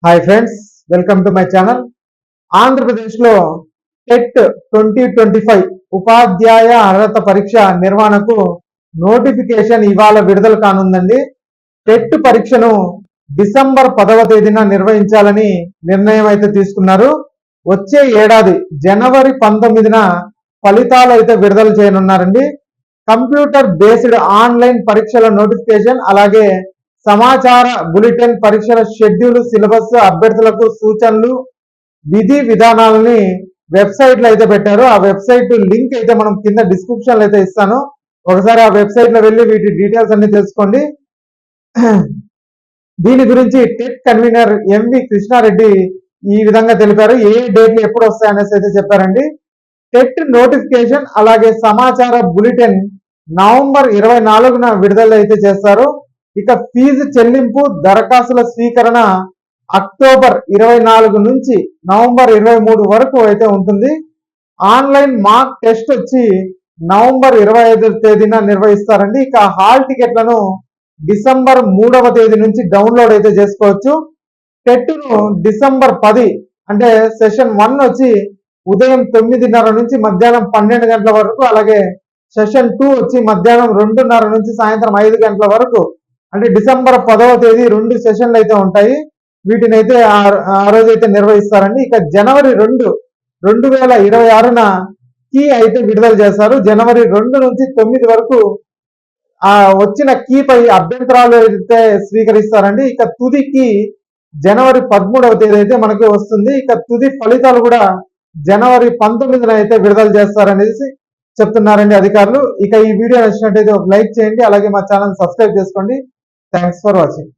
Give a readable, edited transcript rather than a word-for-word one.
Hi friends, welcome to my channel. ఆంధ్రప్రదేశ్లో TET 2025 ఉపాధ్యాయ అర్హత పరీక్ష నిర్వహణకు నోటిఫికేషన్ ఇవాళ విడుదల కానుందండి. టెట్ పరీక్షను డిసెంబర్ 10వ తేదీన నిర్వహించాలని నిర్ణయం అయితే తీసుకున్నారు. వచ్చే ఏడాది జనవరి 19న ఫలితాలు అయితే విడుదల చేయనున్నారండి. కంప్యూటర్ బేస్డ్ ఆన్లైన్ పరీక్షల నోటిఫికేషన్, అలాగే సమాచార బులెటిన్, పరీక్షల షెడ్యూల్, సిలబస్, అభ్యర్థులకు సూచనలు, విధి విధానాలని వెబ్సైట్లో అయితే పెట్టారు. ఆ వెబ్సైట్ లింక్ అయితే మనం కింద డిస్క్రిప్షన్ లో అయితే ఇస్తాను. ఒకసారి ఆ వెబ్సైట్ లో వెళ్ళి వీటి డీటెయిల్స్ అన్ని తెలుసుకోండి. దీని గురించి టెట్ కన్వీనర్ ఎంవి కృష్ణారెడ్డి ఈ విధంగా తెలిపారు. ఏ డేట్లు ఎప్పుడు వస్తాయనేసి అయితే చెప్పారండి. టెట్ నోటిఫికేషన్ అలాగే సమాచార బులెటిన్ నవంబర్ 24న విడుదల అయితే చేస్తారు. ఇక ఫీజు చెల్లింపు, దరఖాస్తుల స్వీకరణ అక్టోబర్ 24 నుంచి నవంబర్ 23 వరకు అయితే ఉంటుంది. ఆన్లైన్ మార్క్ టెస్ట్ వచ్చి నవంబర్ 25 తేదీన నిర్వహిస్తారండి. ఇక హాల్ టికెట్లను డిసెంబర్ 3వ తేదీ నుంచి డౌన్లోడ్ అయితే చేసుకోవచ్చు. టెట్ను డిసెంబర్ 10 అంటే సెషన్ 1 వచ్చి ఉదయం 9:30 నుంచి మధ్యాహ్నం 12 గంటల వరకు, అలాగే సెషన్ 2 వచ్చి మధ్యాహ్నం 2:30 నుంచి సాయంత్రం 5 గంటల వరకు, అంటే డిసెంబర్ 10వ తేదీ 2 సెషన్లు అయితే ఉంటాయి. వీటిని అయితే ఆ రోజు అయితే నిర్వహిస్తారండి. ఇక జనవరి 2, 2026న కీ అయితే విడుదల చేస్తారు. జనవరి 2 నుంచి 9 వరకు వచ్చిన కీపై అభ్యంతరాలు అయితే స్వీకరిస్తారండి. ఇక తుది కీ జనవరి 13వ తేదీ అయితే మనకి వస్తుంది. ఇక తుది ఫలితాలు కూడా జనవరి 19న అయితే విడుదల చేస్తారనేసి చెప్తున్నారండి అధికారులు. ఇక ఈ వీడియో నచ్చినట్టయితే ఒక లైక్ చేయండి, అలాగే మా ఛానల్ సబ్స్క్రైబ్ చేసుకోండి. Thanks for watching.